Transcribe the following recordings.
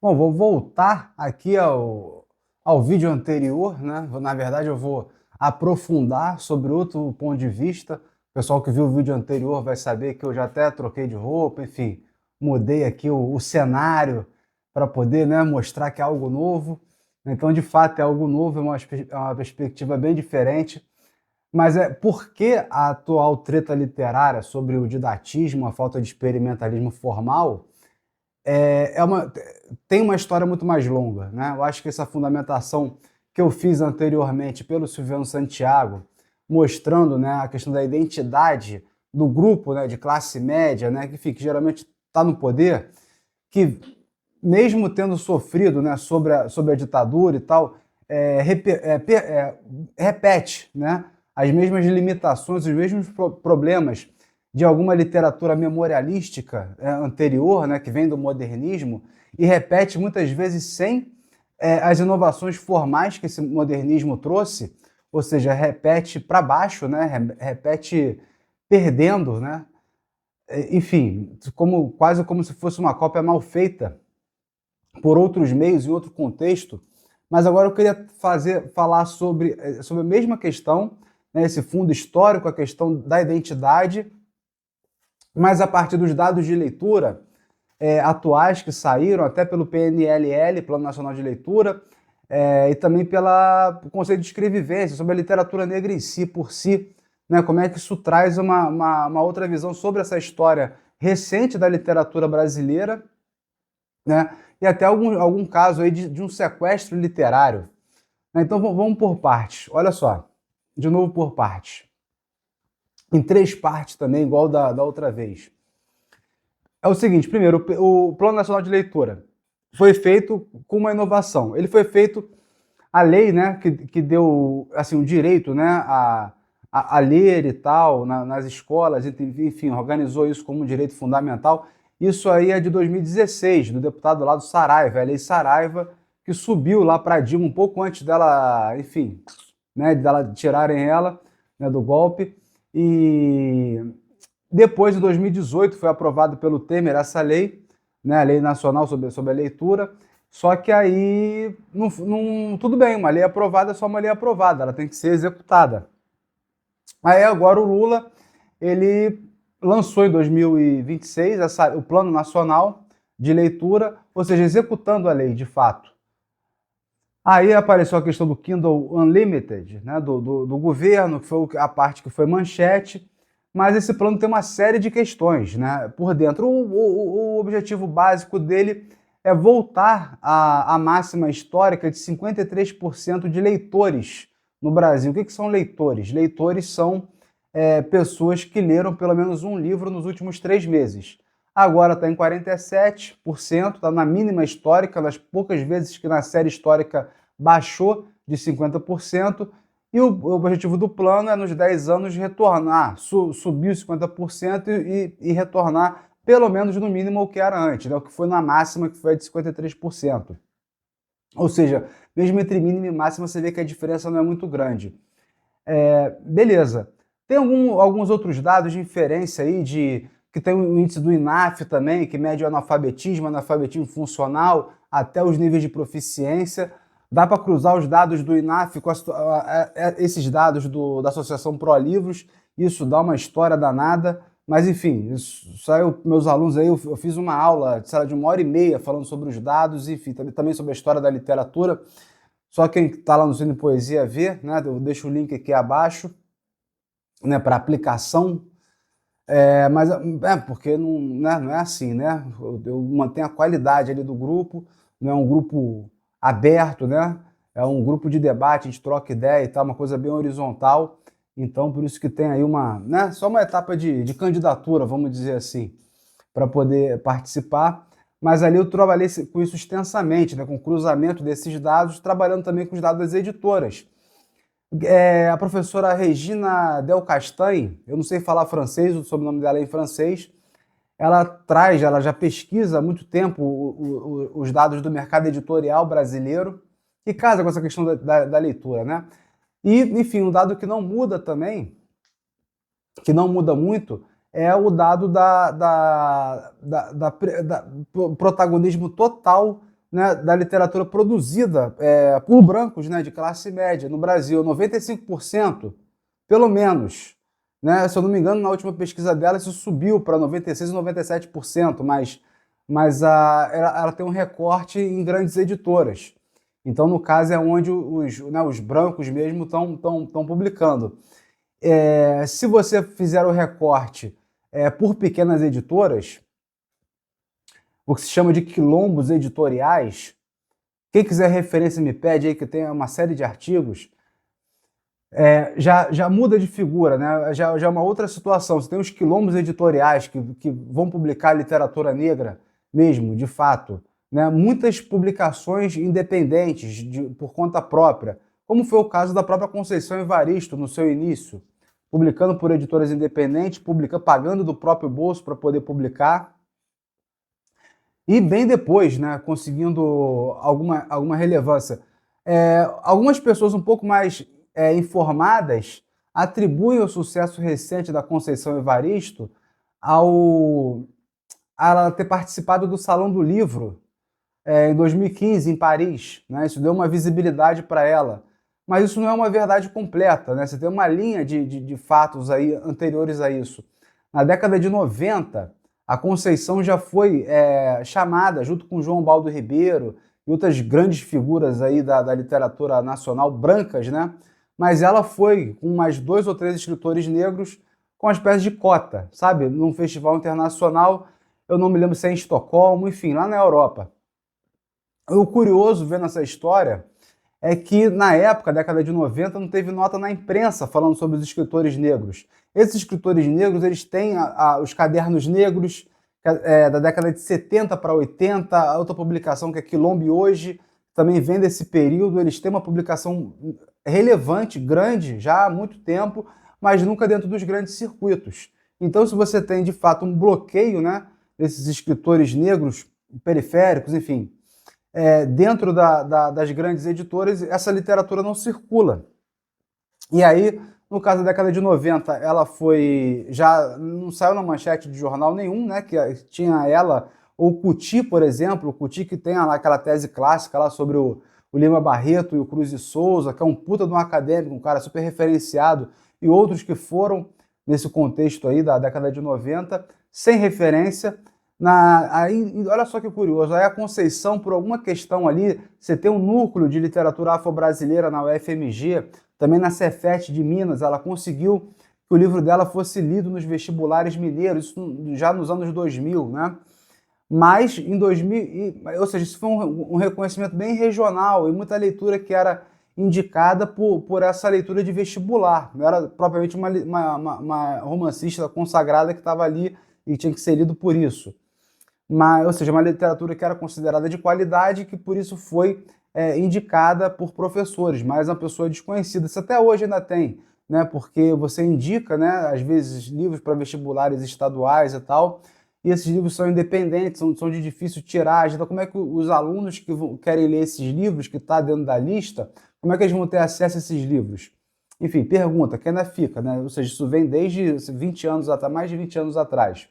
Bom, vou voltar aqui ao vídeo anterior, né? Na verdade, eu vou aprofundar sobre outro ponto de vista. O pessoal que viu o vídeo anterior vai saber que eu já até troquei de roupa, enfim, mudei aqui o cenário para poder, né, mostrar que é algo novo. Então, de fato, é algo novo, é uma perspectiva bem diferente. Mas é por que a atual treta literária sobre o didatismo, a falta de experimentalismo formal, é, é uma, tem uma história muito mais longa, né? Eu acho que essa fundamentação que eu fiz anteriormente pelo Silviano Santiago, mostrando, né, a questão da identidade do grupo, né, de classe média, né, que geralmente está no poder, que mesmo tendo sofrido, né, sobre a ditadura e tal, repete, né, as mesmas limitações, os mesmos problemas de alguma literatura memorialística anterior, né, que vem do modernismo, e repete muitas vezes sem as inovações formais que esse modernismo trouxe, ou seja, repete para baixo, né, repete perdendo, né, enfim, quase como se fosse uma cópia mal feita por outros meios, em outro contexto. Mas agora eu queria falar sobre a mesma questão, né, esse fundo histórico, a questão da identidade, mas a partir dos dados de leitura atuais que saíram, até pelo PNLL, Plano Nacional de Leitura, e também pelo conceito de escrevivência, sobre a literatura negra em si, por si, né, como é que isso traz uma outra visão sobre essa história recente da literatura brasileira, né? E até algum caso aí de um sequestro literário. Né? Então vamos por partes. Olha só, de novo por partes. Em três partes também, igual da outra vez. É o seguinte, primeiro, o Plano Nacional de Leitura foi feito com uma inovação. Ele foi feito, a lei, né, que deu assim, o direito, né, a ler e tal, nas escolas, enfim, organizou isso como um direito fundamental. Isso aí é de 2016, do deputado lá do Saraiva, a Lei Saraiva, que subiu lá para a Dilma um pouco antes dela, enfim, né, dela tirarem ela, né, do golpe. E depois, em 2018, foi aprovado pelo Temer essa lei, né, a Lei Nacional sobre a Leitura. Só que aí, tudo bem, uma lei aprovada é só uma lei aprovada, ela tem que ser executada. Aí agora o Lula, ele lançou em 2026 o Plano Nacional de Leitura, ou seja, executando a lei de fato. Aí apareceu a questão do Kindle Unlimited, né, do governo, que foi a parte que foi manchete, mas esse plano tem uma série de questões, né, por dentro. O objetivo básico dele é voltar à máxima histórica de 53% de leitores no Brasil. O que são leitores? Leitores são pessoas que leram pelo menos um livro nos últimos 3 meses. Agora está em 47%, está na mínima histórica, nas poucas vezes que na série histórica baixou de 50%, e o objetivo do plano é, nos 10 anos, retornar, subir os 50% e retornar pelo menos no mínimo o que era antes, né? O que foi na máxima, que foi de 53%. Ou seja, mesmo entre mínima e máxima, você vê que a diferença não é muito grande. Beleza. Tem alguns outros dados de inferência aí, que tem o índice do INAF também, que mede o analfabetismo funcional, até os níveis de proficiência. Dá para cruzar os dados do INAF com esses dados da Associação Pro Livros, isso dá uma história danada. Mas enfim, isso saiu meus alunos aí, eu fiz uma aula, sei lá, de 1h30 falando sobre os dados, enfim, também sobre a história da literatura. Só quem está lá no Cine Poesia vê, né? Eu deixo o link aqui abaixo, né, para aplicação. Mas porque não, né, não é assim, né? Eu mantenho a qualidade ali do grupo, não é um grupo aberto, né? É um grupo de debate, a gente troca ideia e tal, uma coisa bem horizontal. Então, por isso que tem aí né, só uma etapa de candidatura, vamos dizer assim, para poder participar. Mas ali eu trabalhei com isso extensamente, né, com o cruzamento desses dados, trabalhando também com os dados das editoras. A professora Regina Del Castagne, eu não sei falar francês, o sobrenome dela é em francês, ela já pesquisa há muito tempo os dados do mercado editorial brasileiro e casa com essa questão da leitura, né? E, enfim, um dado que não muda também, que não muda muito, é o dado protagonismo total né, da literatura produzida por brancos, né, de classe média no Brasil, 95%, pelo menos. Né? Se eu não me engano, na última pesquisa dela, isso subiu para 96% e 97%, mas ela tem um recorte em grandes editoras. Então, no caso, é onde os brancos mesmo estão publicando. Se você fizer o recorte por pequenas editoras, o que se chama de quilombos editoriais, quem quiser referência me pede aí, que tem uma série de artigos, já muda de figura, né? Já é uma outra situação. Você tem os quilombos editoriais que vão publicar literatura negra mesmo, de fato. Né? Muitas publicações independentes, por conta própria, como foi o caso da própria Conceição Evaristo no seu início, publicando por editoras independentes, pagando do próprio bolso para poder publicar. E bem depois, né, conseguindo alguma relevância. Algumas pessoas um pouco mais informadas atribuem o sucesso recente da Conceição Evaristo a ela ter participado do Salão do Livro em 2015, em Paris. Né? Isso deu uma visibilidade para ela. Mas isso não é uma verdade completa. Né? Você tem uma linha de fatos aí anteriores a isso. Na década de 90, a Conceição já foi chamada, junto com João Baldo Ribeiro e outras grandes figuras aí da literatura nacional, brancas, né? Mas ela foi com mais 2 ou 3 escritores negros com uma espécie de cota, sabe? Num festival internacional, eu não me lembro se é em Estocolmo, enfim, lá na Europa. O curioso vendo essa história é que, na época, década de 90, não teve nota na imprensa falando sobre os escritores negros. Esses escritores negros, eles têm os cadernos negros da década de 70 para 80, a outra publicação que é Quilombo Hoje, também vem desse período, eles têm uma publicação relevante, grande, já há muito tempo, mas nunca dentro dos grandes circuitos. Então, se você tem, de fato, um bloqueio, né, desses escritores negros, periféricos, enfim, dentro das grandes editoras, essa literatura não circula. E aí, no caso da década de 90, ela já não saiu na manchete de jornal nenhum, né? Que tinha ela, ou o Cuti, por exemplo, o Cuti que tem lá aquela tese clássica lá sobre o Lima Barreto e o Cruz de Souza, que é um puta de um acadêmico, um cara super referenciado, e outros que foram nesse contexto aí da década de 90, sem referência. Olha só que curioso, aí a Conceição, por alguma questão ali, você tem um núcleo de literatura afro-brasileira na UFMG, também na Cefet de Minas, ela conseguiu que o livro dela fosse lido nos vestibulares mineiros, isso já nos anos 2000, né? Mas em 2000, ou seja, isso foi um reconhecimento bem regional e muita leitura que era indicada por essa leitura de vestibular, não era propriamente uma romancista consagrada que estava ali e tinha que ser lido por isso. Ou seja, uma literatura que era considerada de qualidade e que por isso foi indicada por professores, mas uma pessoa desconhecida. Isso até hoje ainda tem, né? Porque você indica, né, às vezes, livros para vestibulares estaduais e tal, e esses livros são independentes, são de difícil tiragem. Então, como é que os alunos que querem ler esses livros, que está dentro da lista, como é que eles vão ter acesso a esses livros? Enfim, pergunta, que ainda fica, né? Ou seja, isso vem desde 20 anos atrás, mais de 20 anos atrás.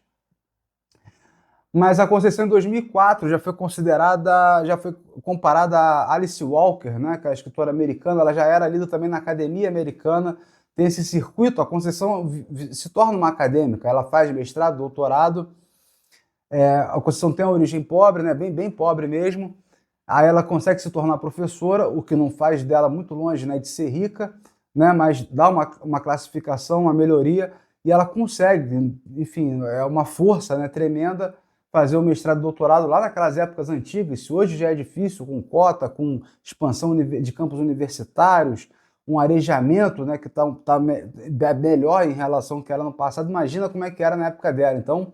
Mas a Conceição em 2004 já foi comparada a Alice Walker, né, que é a escritora americana, ela já era lida também na academia americana, tem esse circuito, a Conceição se torna uma acadêmica, ela faz mestrado, doutorado, a Conceição tem uma origem pobre, né, bem pobre mesmo, aí ela consegue se tornar professora, o que não faz dela muito longe, né, de ser rica, né, mas dá uma classificação, uma melhoria, e ela consegue, enfim, é uma força, né, tremenda, fazer o mestrado e doutorado lá naquelas épocas antigas, se hoje já é difícil, com cota, com expansão de campos universitários, um arejamento, né, que tá melhor em relação ao que era no passado, imagina como é que era na época dela. Então,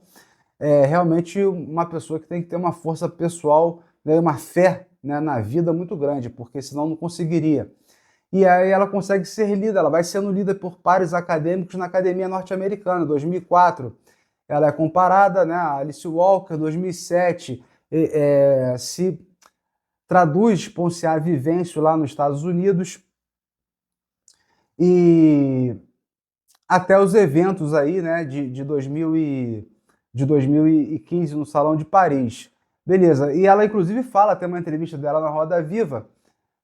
é realmente uma pessoa que tem que ter uma força pessoal, né, uma fé, né, na vida muito grande, porque senão não conseguiria. E aí ela consegue ser lida, ela vai sendo lida por pares acadêmicos na Academia Norte-Americana, 2004. Ela é comparada, né, a Alice Walker, 2007, se traduz Ponciar Vivêncio lá nos Estados Unidos, e até os eventos aí, né, de 2015 no Salão de Paris. Beleza. E ela, inclusive, fala, tem uma entrevista dela na Roda Viva,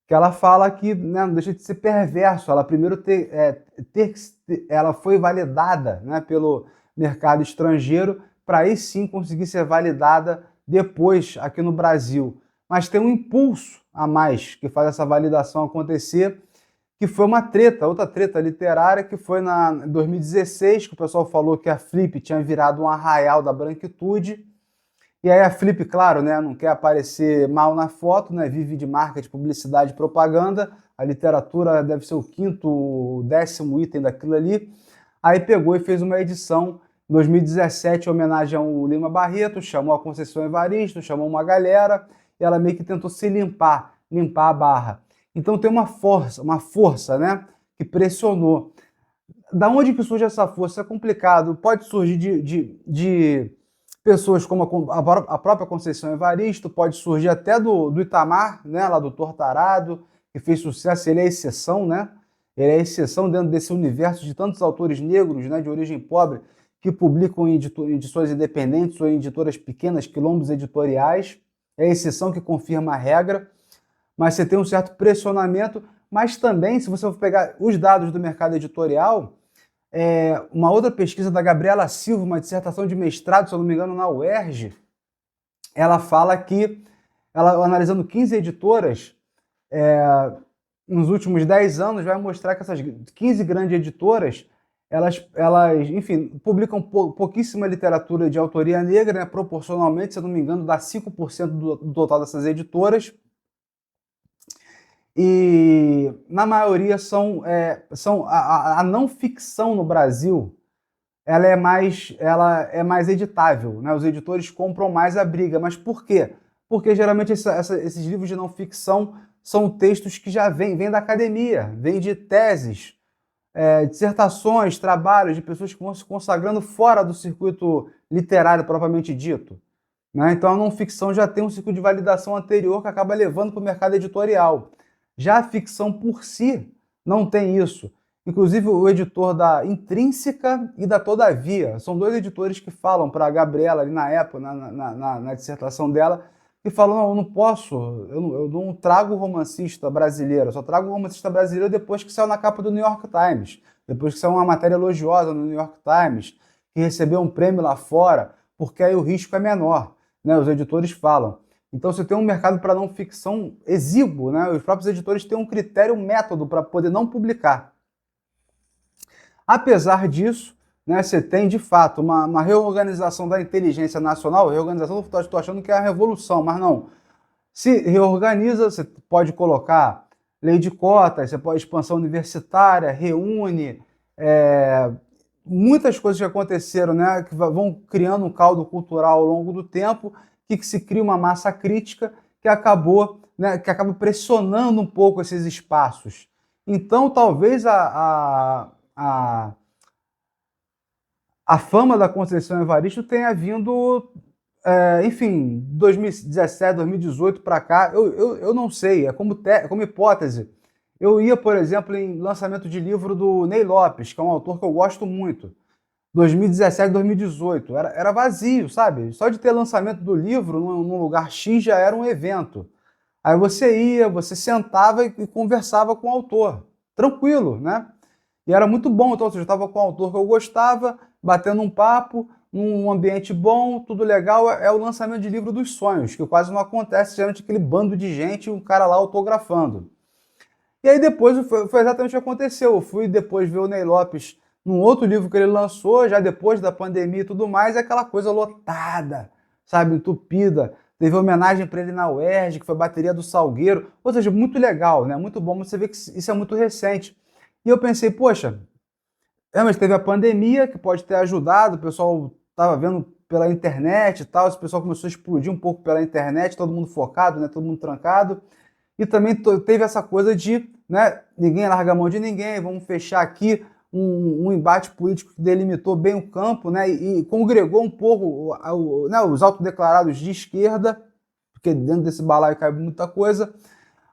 que ela fala que, né, não deixa de ser perverso. Ela primeiro ela foi validada, né, pelo mercado estrangeiro para aí sim conseguir ser validada depois aqui no Brasil. Mas tem um impulso a mais que faz essa validação acontecer, que foi uma treta, outra treta literária, que foi em 2016, que o pessoal falou que a Flip tinha virado um arraial da branquitude. E aí a Flip, claro, né, não quer aparecer mal na foto, né, vive de marketing, publicidade e propaganda. A literatura deve ser o quinto, décimo item daquilo ali. Aí pegou e fez uma edição em 2017 em homenagem ao Lima Barreto, chamou a Conceição Evaristo, chamou uma galera, e ela meio que tentou se limpar a barra. Então tem uma força, né, que pressionou. Da onde que surge essa força? É complicado. Pode surgir de pessoas como a própria Conceição Evaristo, pode surgir até do Itamar, né, lá do Tortarado, que fez sucesso. Ele é exceção, né? Ele é exceção dentro desse universo de tantos autores negros, né, de origem pobre, que publicam em edições independentes ou em editoras pequenas, quilombos editoriais. É a exceção que confirma a regra, mas você tem um certo pressionamento. Mas também, se você for pegar os dados do mercado editorial, uma outra pesquisa da Gabriela Silva, uma dissertação de mestrado, se eu não me engano, na UERJ, ela fala que, ela analisando 15 editoras, nos últimos 10 anos, vai mostrar que essas 15 grandes editoras, elas enfim, publicam pouquíssima literatura de autoria negra, né, proporcionalmente, se eu não me engano, dá 5% do total dessas editoras. E na maioria a não ficção no Brasil, ela é mais editável, né? Os editores compram mais a briga. Mas por quê? Porque geralmente esses livros de não ficção são textos que já vêm da academia, vêm de teses, dissertações, trabalhos de pessoas que vão se consagrando fora do circuito literário propriamente dito, né? Então a não ficção já tem um ciclo de validação anterior que acaba levando para o mercado editorial. Já a ficção por si não tem isso. Inclusive o editor da Intrínseca e da Todavia, são dois editores que falam para a Gabriela ali na época, na dissertação dela, que falam, não, eu não posso, eu não trago romancista brasileiro, eu só trago romancista brasileiro depois que saiu na capa do New York Times, depois que saiu uma matéria elogiosa no New York Times, que recebeu um prêmio lá fora, porque aí o risco é menor, né? Os editores falam. Então você tem um mercado para não ficção exíguo, né? Os próprios editores têm um critério, um método para poder não publicar. Apesar disso, né, você tem de fato uma reorganização da inteligência nacional. Reorganização, estou achando que é a revolução, mas não. Se reorganiza, você pode colocar lei de cotas, você pode expansão universitária, reúne, muitas coisas que aconteceram, né, que vão criando um caldo cultural ao longo do tempo, que se cria uma massa crítica que acaba pressionando um pouco esses espaços. Então, talvez a fama da Conceição Evaristo tenha vindo, enfim, 2017, 2018 para cá, eu não sei, é como hipótese. Eu ia, por exemplo, em lançamento de livro do Ney Lopes, que é um autor que eu gosto muito. 2017, 2018, era vazio, sabe? Só de ter lançamento do livro num lugar X já era um evento. Aí você ia, você sentava e conversava com o autor, tranquilo, né? E era muito bom, então eu estava com o autor que eu gostava, batendo um papo, num ambiente bom, tudo legal. É o lançamento de livro dos sonhos, que quase não acontece, geralmente aquele bando de gente e um cara lá autografando. E aí depois foi exatamente o que aconteceu. Eu fui depois ver o Ney Lopes num outro livro que ele lançou, já depois da pandemia e tudo mais, é aquela coisa lotada, sabe, entupida. Teve homenagem para ele na UERJ, que foi a bateria do Salgueiro. Ou seja, muito legal, né? Muito bom, mas você vê que isso é muito recente. E eu pensei, poxa, mas teve a pandemia, que pode ter ajudado, o pessoal estava vendo pela internet e tal, esse pessoal começou a explodir um pouco pela internet, todo mundo focado, né? Todo mundo trancado. E também teve essa coisa de, né, ninguém larga a mão de ninguém, vamos fechar aqui um embate político que delimitou bem o campo, né, e congregou um pouco né, os autodeclarados de esquerda, porque dentro desse balaio caiu muita coisa,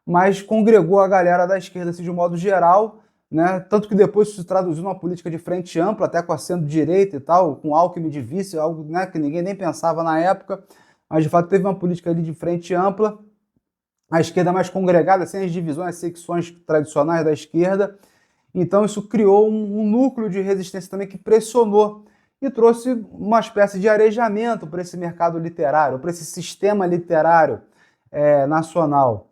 mas congregou a galera da esquerda assim, de um modo geral, né, tanto que depois se traduziu numa política de frente ampla, até com a centro-direita e tal, com Alckmin de vice, algo, né, que ninguém nem pensava na época, mas de fato teve uma política ali de frente ampla, a esquerda mais congregada, sem as divisões, as secções tradicionais da esquerda. Então isso criou um núcleo de resistência também que pressionou e trouxe uma espécie de arejamento para esse mercado literário, para esse sistema literário nacional.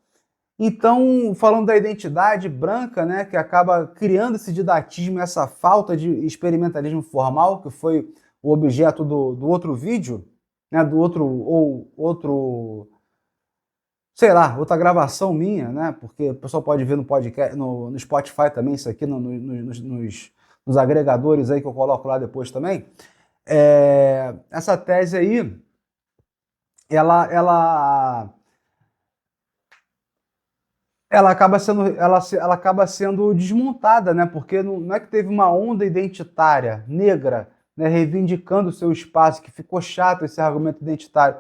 Então, falando da identidade branca, né, que acaba criando esse didatismo, essa falta de experimentalismo formal, que foi o objeto do outro vídeo, né, do outro, sei lá, outra gravação minha, né, porque o pessoal pode ver no podcast, no Spotify também, isso aqui nos agregadores aí que eu coloco lá depois também. Essa tese aí, ela acaba sendo desmontada, né? Porque não é que teve uma onda identitária negra, né, reivindicando o seu espaço, que ficou chato esse argumento identitário.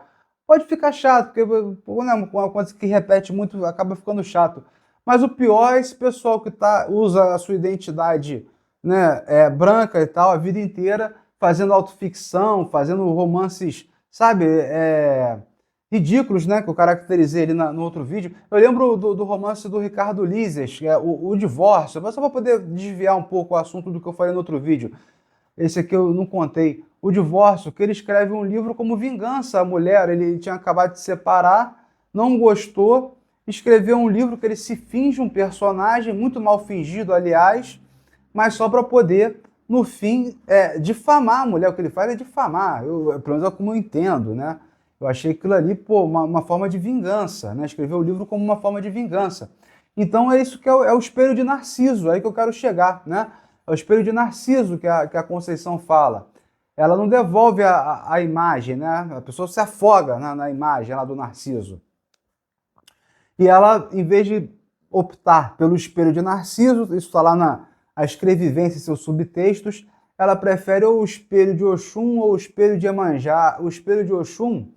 Pode ficar chato, porque né, uma coisa que repete muito acaba ficando chato. Mas o pior é esse pessoal que usa a sua identidade, né, branca e tal, a vida inteira, fazendo autoficção, fazendo romances, sabe, ridículos, né, que eu caracterizei ali no outro vídeo. Eu lembro do romance do Ricardo Lises, que é o Divórcio, só para poder desviar um pouco o assunto do que eu falei no outro vídeo. Esse aqui eu não contei. O Divórcio, que ele escreve um livro como vingança à mulher. Ele tinha acabado de se separar, não gostou, escreveu um livro que ele se finge um personagem, muito mal fingido, aliás, mas só para poder, no fim, difamar a mulher. O que ele faz é difamar, pelo menos é como eu entendo, né? Eu achei aquilo ali, pô, uma forma de vingança, né? Escreveu o livro como uma forma de vingança. Então é isso que é o espelho de Narciso, é aí que eu quero chegar, né? É o espelho de Narciso que a Conceição fala. Ela não devolve a imagem, né? A pessoa se afoga na imagem lá do Narciso. E ela, em vez de optar pelo espelho de Narciso, isso está lá na Escrevivência e seus subtextos, ela prefere ou o espelho de Oxum ou o espelho de Iemanjá. O espelho de Oxum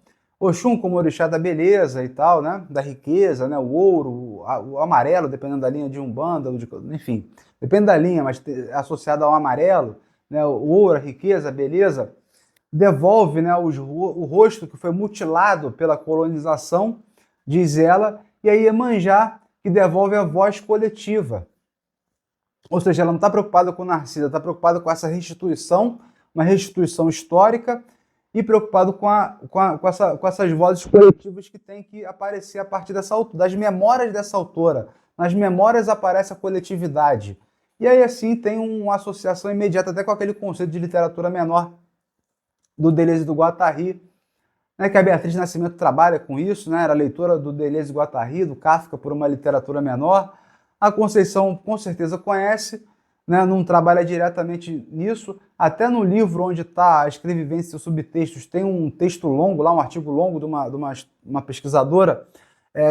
como orixá da beleza e tal, né? Da riqueza, né? O ouro, o amarelo, dependendo da linha de Umbanda, enfim, depende da linha, mas associado ao amarelo, né? O ouro, a riqueza, a beleza, devolve, né, o rosto que foi mutilado pela colonização, diz ela, e aí Iemanjá, que devolve a voz coletiva. Ou seja, ela não está preocupada com Narcisa, está preocupada com essa restituição, uma restituição histórica, e preocupado com essas vozes coletivas que têm que aparecer a partir das memórias dessa autora. Nas memórias aparece a coletividade. E aí, assim, tem uma associação imediata até com aquele conceito de literatura menor do Deleuze e do Guattari, né, que a Beatriz Nascimento trabalha com isso, né, era leitora do Deleuze e Guattari, do Kafka, por uma literatura menor. A Conceição, com certeza, conhece, né, não trabalha diretamente nisso. Até no livro onde está a Escrevivência e os subtextos, tem um texto longo, lá um artigo longo de uma pesquisadora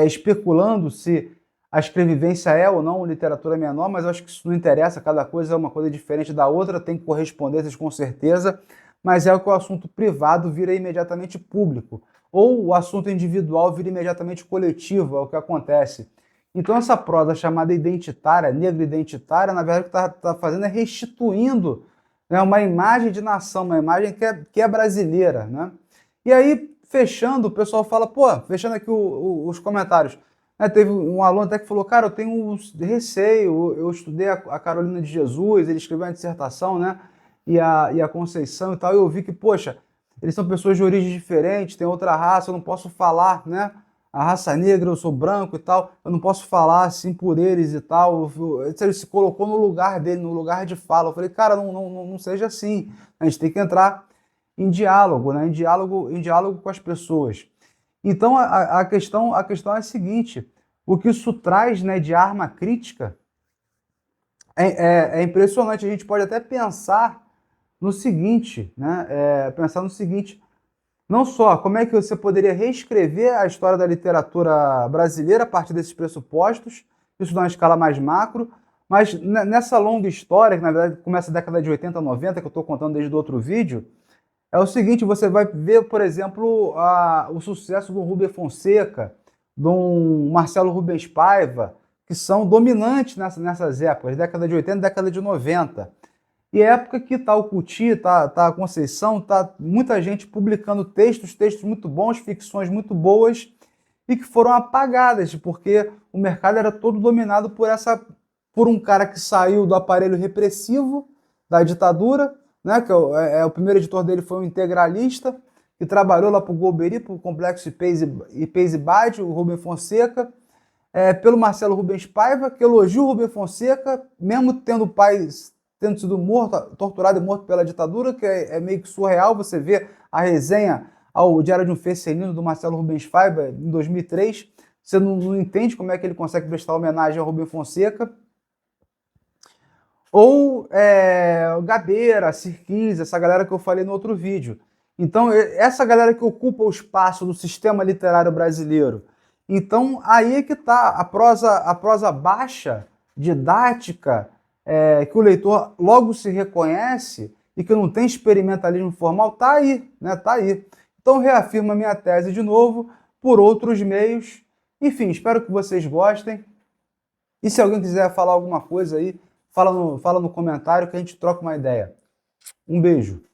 especulando se a escrevivência é ou não literatura menor, mas eu acho que isso não interessa, cada coisa é uma coisa diferente da outra, tem correspondências com certeza, mas é o que o assunto privado vira imediatamente público, ou o assunto individual vira imediatamente coletivo, é o que acontece. Então essa prosa chamada identitária, negra identitária, na verdade o que está fazendo é restituindo, né, uma imagem de nação, uma imagem que é brasileira, né? E aí, fechando, o pessoal fala, pô, fechando aqui os comentários, né, teve um aluno até que falou, cara, eu tenho um receio, eu estudei a Carolina de Jesus, ele escreveu uma dissertação, né, e a Conceição e tal, e eu vi que, poxa, eles são pessoas de origem diferente, tem outra raça, eu não posso falar, né, a raça negra, eu sou branco e tal, eu não posso falar assim por eles e tal. Ele se colocou no lugar dele, no lugar de fala. Eu falei, cara, não seja assim. A gente tem que entrar em diálogo, né? Em diálogo com as pessoas. Então a questão é a seguinte: o que isso traz, né, de arma crítica é impressionante. A gente pode até pensar no seguinte, né? Não só como é que você poderia reescrever a história da literatura brasileira a partir desses pressupostos, isso numa escala mais macro, mas nessa longa história, que na verdade começa da década de 80, 90, que eu estou contando desde o outro vídeo, é o seguinte, você vai ver, por exemplo, o sucesso do Rubem Fonseca, do Marcelo Rubens Paiva, que são dominantes nessas épocas, década de 80 e década de 90. E é época que tá o Cuti, tá a Conceição, tá muita gente publicando textos muito bons, ficções muito boas, e que foram apagadas, porque o mercado era todo dominado por um cara que saiu do aparelho repressivo da ditadura, né, que o primeiro editor dele foi um integralista, que trabalhou lá para o Golbery, para o Complexo Ipês e Bade, o Rubem Fonseca, pelo Marcelo Rubens Paiva, que elogia o Rubem Fonseca, mesmo tendo sido morto, torturado e morto pela ditadura, que é meio que surreal. Você vê a resenha ao Diário de um Fecelino do Marcelo Rubens Paiva, em 2003, você não entende como é que ele consegue prestar homenagem ao Rubem Fonseca. Ou o Gabeira, Sirquis, essa galera que eu falei no outro vídeo. Então, essa galera que ocupa o espaço do sistema literário brasileiro. Então, aí é que está a prosa baixa, didática, que o leitor logo se reconhece e que não tem experimentalismo formal, tá aí, né? Tá aí. Então, reafirmo a minha tese de novo, por outros meios. Enfim, espero que vocês gostem. E se alguém quiser falar alguma coisa aí, fala no comentário que a gente troca uma ideia. Um beijo.